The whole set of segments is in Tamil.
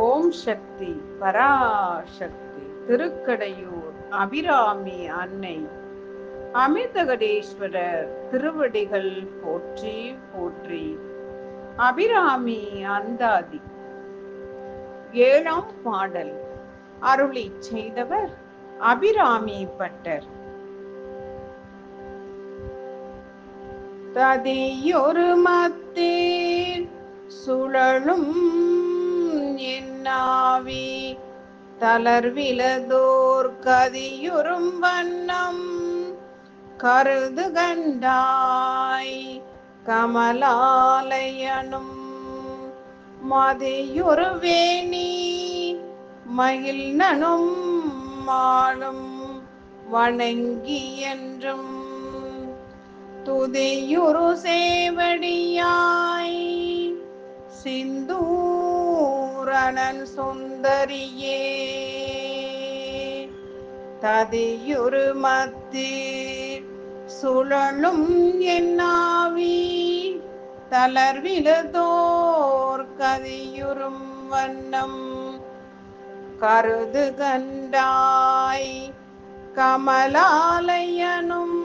ஓம் சக்தி பராசக்தி. திருக்கடையூர் அபிராமி அன்னை அமிர்தகடேஸ்வரர் திருவடிகள் போற்றி போற்றி. அபிராமி அந்தாதி. ஏழாம் பாடல். அருளி செய்தவர் அபிராமி பட்டர். ததியொரு மத்தேன் சுழலும் என்னாவி தளர்விலதோர் கதியுறும் வண்ணம் கருது கண்டாய் கமலாலயனும் மதியொரு வேணி மகிழ்நனும் மாலும் வணங்கி என்றும் துதியுறு சேவடியாய் சிந்தூரணன் சுந்தரியே ததியுறு மத்தி சுழலும் என்னாவி தளர்விலதோர் கதியுறும் வண்ணம் கருது கண்டாய் கமலாலயனும்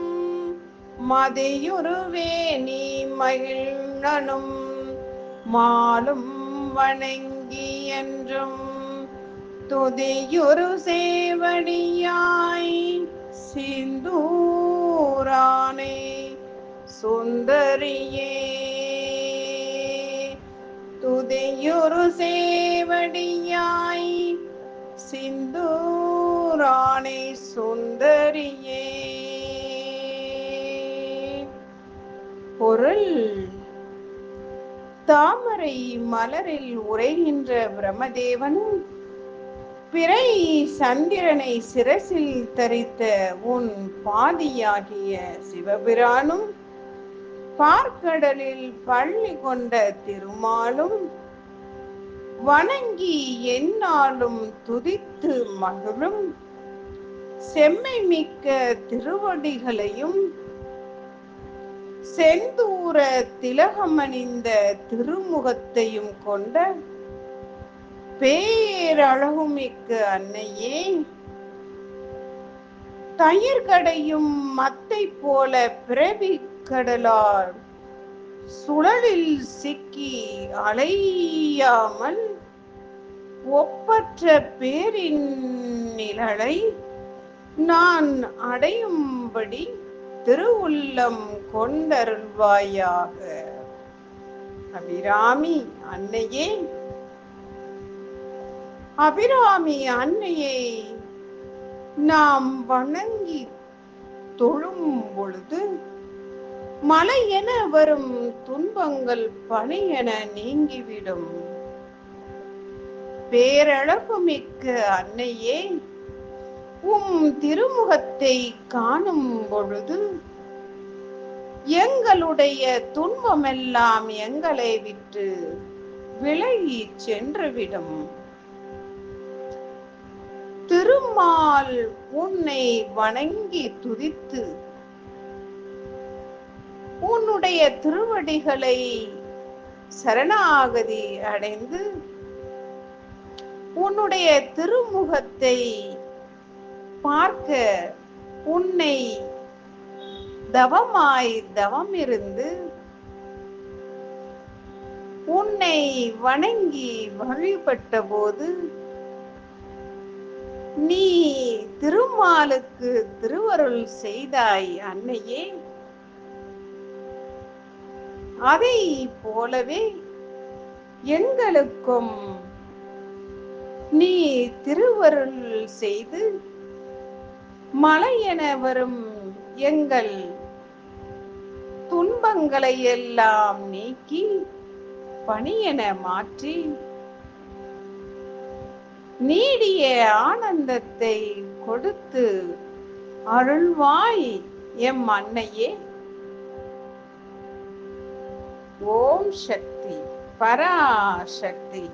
மதியுருவேணி மகிழ்நனும் மாலும் வணங்கி என்றும் துதியுறு சேவடியாய் சிந்தூரானே சுந்தரியே துதியுறு சேவடியாய் சிந்தூரானே சுந்தரியே. பொருள்: தாமரை மலரில் உரைகின்ற பிரம்மதேவனும் பிறை சந்திரனை சிரசில் தரித்த உன் பாதியாகிய சிவபிரானும் பார்க்கடலில் பள்ளி கொண்ட திருமாலும் வணங்கி எந்நாளும் துதித்து மகிழும் செம்மை மிக்க திருவடிகளையும் செந்தூர திலகமணிந்த திருமுகத்தையும் கொண்ட பேரழகுமிக்க அன்னையே, தயிர்கடையும் மத்தை போல பிறவி கடலால் சுழலில் சிக்கி அலையாமல் ஒப்பற்ற பேரின் நிழலை நான் அடையும்படி திருவுள்ளம் கொண்டருள்வாயாக. அபிராமி அன்னையே, அபிராமி அன்னையை நாம் வணங்கி தொழும் பொழுது மலை என வரும் துன்பங்கள் பனி என நீங்கிவிடும். பேரழகுமிக்க அன்னையே, திருமுகத்தை காணும் பொழுது எங்களுடைய துன்பமெல்லாம் எங்களை விட்டு விலகி சென்றுவிடும். திருமால் உன்னை வணங்கி துதித்து உன்னுடைய திருவடிகளை சரணாகதி அடைந்து உன்னுடைய திருமுகத்தை பார்க்க உன்னை தவம் இருந்து உன்னை வணங்கி வழிபட்ட போது நீ திருமாலுக்கு திருவருள் செய்தாய் அன்னையே. அதை போலவே எங்களுக்கும் நீ திருவருள் செய்து மலை என வரும் எங்கள் துன்பங்களை எல்லாம் நீக்கி பனி என மாற்றி நீடிய ஆனந்தத்தை கொடுத்து அருள்வாய் எம் அன்னையே. ஓம் சக்தி பராசக்தி.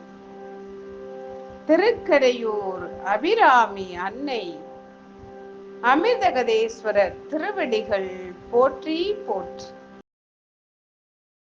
திருக்கடையூர் அபிராமி அன்னை அமிர்தகடேஸ்வரர் திருவடிகள் போற்றி போற்றி.